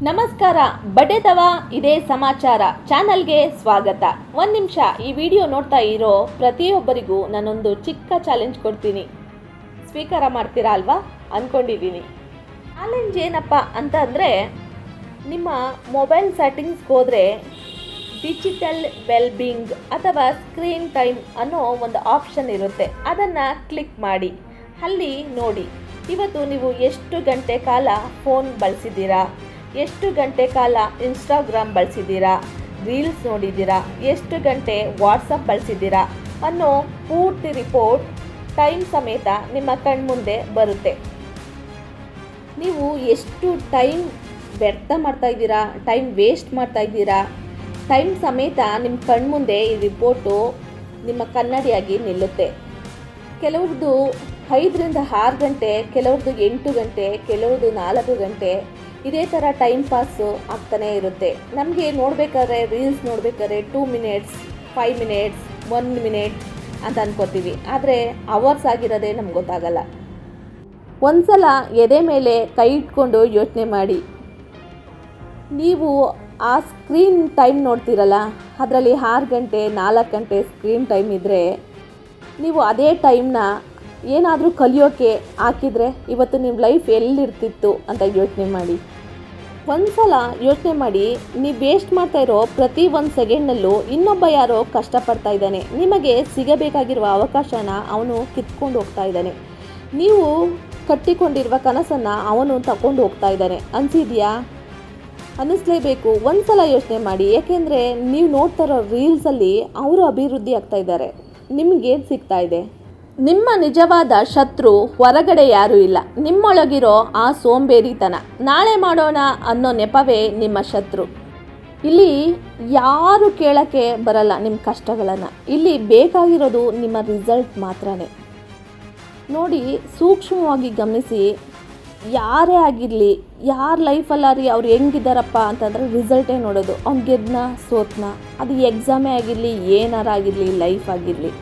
ನಮಸ್ಕಾರ. ಬಡೆದವ ಇದೇ ಸಮಾಚಾರ ಚಾನಲ್ಗೆ ಸ್ವಾಗತ. ಒಂದು ನಿಮಿಷ ಈ ವಿಡಿಯೋ ನೋಡ್ತಾ ಇರೋ ಪ್ರತಿಯೊಬ್ಬರಿಗೂ ನಾನೊಂದು ಚಿಕ್ಕ ಚಾಲೆಂಜ್ ಕೊಡ್ತೀನಿ. ಸ್ವೀಕಾರ ಮಾಡ್ತೀರಾ ಅಲ್ವಾ ಅಂದ್ಕೊಂಡಿದ್ದೀನಿ. ಚಾಲೆಂಜ್ ಏನಪ್ಪ ಅಂತ ಅಂದರೆ, ನಿಮ್ಮ ಮೊಬೈಲ್ ಸೆಟ್ಟಿಂಗ್ಸ್ಗೆ ಹೋದರೆ ಡಿಜಿಟಲ್ ವೆಲ್ಬೀಯಿಂಗ್ ಅಥವಾ ಸ್ಕ್ರೀನ್ ಟೈಮ್ ಅನ್ನೋ ಒಂದು ಆಪ್ಷನ್ ಇರುತ್ತೆ. ಅದನ್ನು ಕ್ಲಿಕ್ ಮಾಡಿ. ಅಲ್ಲಿ ನೋಡಿ, ಇವತ್ತು ನೀವು ಎಷ್ಟು ಗಂಟೆ ಕಾಲ ಫೋನ್ ಬಳಸಿದ್ದೀರಾ, ಎಷ್ಟು ಗಂಟೆ ಕಾಲ ಇನ್ಸ್ಟಾಗ್ರಾಮ್ ಬಳಸಿದ್ದೀರಾ, ರೀಲ್ಸ್ ನೋಡಿದ್ದೀರಾ, ಎಷ್ಟು ಗಂಟೆ ವಾಟ್ಸಪ್ ಬಳಸಿದ್ದೀರಾ ಅನ್ನೋ ಪೂರ್ತಿ ರಿಪೋರ್ಟ್ ಟೈಮ್ ಸಮೇತ ನಿಮ್ಮ ಕಣ್ಮುಂದೆ ಬರುತ್ತೆ. ನೀವು ಎಷ್ಟು ಟೈಮ್ ವ್ಯರ್ಥ ಮಾಡ್ತಾಯಿದ್ದೀರಾ, ಟೈಮ್ ವೇಸ್ಟ್ ಮಾಡ್ತಾಯಿದ್ದೀರಾ, ಟೈಮ್ ಸಮೇತ ನಿಮ್ಮ ಕಣ್ಮುಂದೆ ಈ ರಿಪೋರ್ಟು ನಿಮ್ಮ ಕನ್ನಡಿಯಾಗಿ ನಿಲ್ಲುತ್ತೆ. ಕೆಲವ್ರದ್ದು 5ರಿಂದ 6 ಗಂಟೆ, ಕೆಲವ್ರದ್ದು 8 ಗಂಟೆ, ಕೆಲವ್ರದ್ದು 4 ಗಂಟೆ, ಇದೇ ಥರ ಟೈಮ್ ಪಾಸು ಆಗ್ತಾನೇ ಇರುತ್ತೆ. ನಮಗೆ ನೋಡಬೇಕಾದ್ರೆ ರೀಲ್ಸ್ ನೋಡಬೇಕಾದ್ರೆ 2 ಮಿನಿಟ್ಸ್, 5 ಮಿನಿಟ್ಸ್, 1 ಮಿನಿಟ್ ಅಂತ ಅನ್ಕೋತೀವಿ. ಆದರೆ ಅವರ್ಸ್ ಆಗಿರೋದೇ ನಮ್ಗೆ ಗೊತ್ತಾಗಲ್ಲ. ಒಂದು ಸಲ ಎದೆ ಮೇಲೆ ಕೈ ಇಟ್ಕೊಂಡು ಯೋಚನೆ ಮಾಡಿ. ನೀವು ಆ ಸ್ಕ್ರೀನ್ ಟೈಮ್ ನೋಡ್ತೀರಲ್ಲ, ಅದರಲ್ಲಿ 6 ಗಂಟೆ 4 ಗಂಟೆ ಸ್ಕ್ರೀನ್ ಟೈಮ್ ಇದ್ದರೆ, ನೀವು ಅದೇ ಟೈಮ್ನ ಏನಾದರೂ ಕಲಿಯೋಕ್ಕೆ ಹಾಕಿದರೆ ಇವತ್ತು ನಿಮ್ಮ ಲೈಫ್ ಎಲ್ಲಿರ್ತಿತ್ತು ಅಂತ ಯೋಚನೆ ಮಾಡಿ. ಒಂದು ಸಲ ಯೋಚನೆ ಮಾಡಿ, ನೀವು ವೇಸ್ಟ್ ಮಾಡ್ತಾಯಿರೋ ಪ್ರತಿ 1 ಸೆಕೆಂಡಲ್ಲೂ ಇನ್ನೊಬ್ಬ ಯಾರೋ ಕಷ್ಟಪಡ್ತಾ ಇದ್ದಾನೆ. ನಿಮಗೆ ಸಿಗಬೇಕಾಗಿರುವ ಅವಕಾಶನ ಅವನು ಕಿತ್ಕೊಂಡು ಹೋಗ್ತಾ ಇದ್ದಾನೆ. ನೀವು ಕಟ್ಟಿಕೊಂಡಿರುವ ಕನಸನ್ನು ಅವನು ತಗೊಂಡು ಹೋಗ್ತಾ ಇದ್ದಾನೆ. ಅನಿಸಿದೆಯಾ? ಅನ್ನಿಸ್ಲೇಬೇಕು. ಒಂದು ಸಲ ಯೋಚನೆ ಮಾಡಿ. ಏಕೆಂದರೆ ನೀವು ನೋಡ್ತಾ ಇರೋ ರೀಲ್ಸಲ್ಲಿ ಅವರು ಅಭಿವೃದ್ಧಿ ಆಗ್ತಾ ಇದ್ದಾರೆ. ನಿಮಗೇನು ಸಿಗ್ತಾ ಇದೆ? ನಿಮ್ಮ ನಿಜವಾದ ಶತ್ರು ಹೊರಗಡೆ ಯಾರೂ ಇಲ್ಲ, ನಿಮ್ಮೊಳಗಿರೋ ಆ ಸೋಂಬೇರಿತನ. ನಾಳೆ ಮಾಡೋಣ ಅನ್ನೋ ನೆಪವೇ ನಿಮ್ಮ ಶತ್ರು. ಇಲ್ಲಿ ಯಾರು ಕೇಳೋಕ್ಕೆ ಬರಲ್ಲ ನಿಮ್ಮ ಕಷ್ಟಗಳನ್ನು. ಇಲ್ಲಿ ಬೇಕಾಗಿರೋದು ನಿಮ್ಮ ರಿಸಲ್ಟ್ ಮಾತ್ರನೇ. ನೋಡಿ, ಸೂಕ್ಷ್ಮವಾಗಿ ಗಮನಿಸಿ. ಯಾರೇ ಆಗಿರಲಿ, ಯಾರ ಲೈಫಲ್ಲಾರಿ ಅವ್ರು ಹೆಂಗಿದ್ದಾರಪ್ಪ ಅಂತಂದರೆ ರಿಸಲ್ಟೇ ನೋಡೋದು. ಅವ್ನು ಗೆದ್ನ ಸೋತ್ನ, ಅದು ಎಕ್ಸಾಮೇ ಆಗಿರಲಿ, ಏನಾರ ಆಗಿರಲಿ, ಲೈಫ್ ಆಗಿರಲಿ.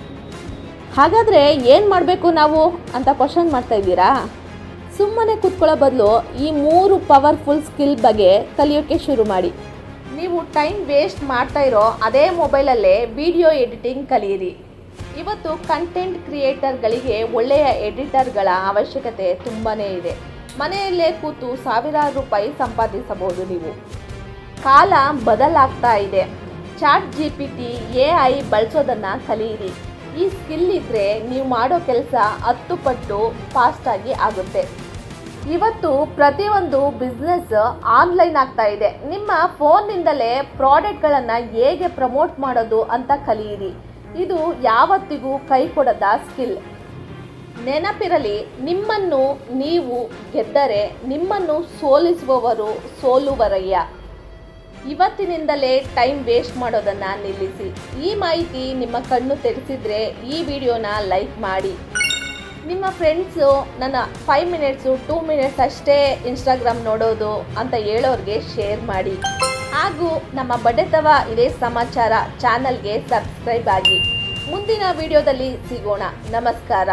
ಹಾಗಾದರೆ ಏನು ಮಾಡಬೇಕು ನಾವು ಅಂತ ಕ್ವಶನ್ ಮಾಡ್ತಾಯಿದ್ದೀರಾ? ಸುಮ್ಮನೆ ಕೂತ್ಕೊಳ್ಳೋ ಬದಲು ಈ 3 ಪವರ್ಫುಲ್ ಸ್ಕಿಲ್ ಬಗ್ಗೆ ಕಲಿಯೋಕ್ಕೆ ಶುರು ಮಾಡಿ. ನೀವು ಟೈಮ್ ವೇಸ್ಟ್ ಮಾಡ್ತಾ ಇರೋ ಅದೇ ಮೊಬೈಲಲ್ಲೇ ವಿಡಿಯೋ ಎಡಿಟಿಂಗ್ ಕಲಿಯಿರಿ. ಇವತ್ತು ಕಂಟೆಂಟ್ ಕ್ರಿಯೇಟರ್ಗಳಿಗೆ ಒಳ್ಳೆಯ ಎಡಿಟರ್ಗಳ ಅವಶ್ಯಕತೆ ತುಂಬಾ ಇದೆ. ಮನೆಯಲ್ಲೇ ಕೂತು ಸಾವಿರಾರು ರೂಪಾಯಿ ಸಂಪಾದಿಸಬಹುದು ನೀವು. ಕಾಲ ಬದಲಾಗ್ತಾ ಇದೆ. ChatGPT, AI ಬಳಸೋದನ್ನು ಕಲಿಯಿರಿ. ಈ ಸ್ಕಿಲ್ ಇದ್ದರೆ ನೀವು ಮಾಡೋ ಕೆಲಸ 10 ಪಟ್ಟು ಫಾಸ್ಟಾಗಿ ಆಗುತ್ತೆ. ಇವತ್ತು ಪ್ರತಿಯೊಂದು ಬಿಸ್ನೆಸ್ ಆನ್ಲೈನ್ ಆಗ್ತಾ ಇದೆ. ನಿಮ್ಮ ಫೋನ್ನಿಂದಲೇ ಪ್ರಾಡಕ್ಟ್ಗಳನ್ನು ಹೇಗೆ ಪ್ರಮೋಟ್ ಮಾಡೋದು ಅಂತ ಕಲಿಯಿರಿ. ಇದು ಯಾವತ್ತಿಗೂ ಕೈ ಕೊಡದ ಸ್ಕಿಲ್. ನೆನಪಿರಲಿ, ನಿಮ್ಮನ್ನು ನೀವು ಗೆದ್ದರೆ ನಿಮ್ಮನ್ನು ಸೋಲಿಸುವವರು ಸೋಲುವರಯ್ಯ. ಇವತ್ತಿನಿಂದಲೇ ಟೈಮ್ ವೇಸ್ಟ್ ಮಾಡೋದನ್ನು ನಿಲ್ಲಿಸಿ. ಈ ಮಾಹಿತಿ ನಿಮ್ಮ ಕಣ್ಣು ತೆರೆಸಿದರೆ ಈ ವಿಡಿಯೋನ ಲೈಕ್ ಮಾಡಿ. ನಿಮ್ಮ ಫ್ರೆಂಡ್ಸು ನನ್ನ 5 ಮಿನಿಟ್ಸು 2 ಮಿನಿಟ್ಸ್ ಅಷ್ಟೇ ಇನ್ಸ್ಟಾಗ್ರಾಮ್ ನೋಡೋದು ಅಂತ ಹೇಳೋರಿಗೆ ಶೇರ್ ಮಾಡಿ. ಹಾಗೂ ನಮ್ಮ ಬಡೆತವ ಇದೇ ಸಮಾಚಾರ ಚಾನಲ್ಗೆ ಸಬ್ಸ್ಕ್ರೈಬ್ ಆಗಿ. ಮುಂದಿನ ವಿಡಿಯೋದಲ್ಲಿ ಸಿಗೋಣ. ನಮಸ್ಕಾರ.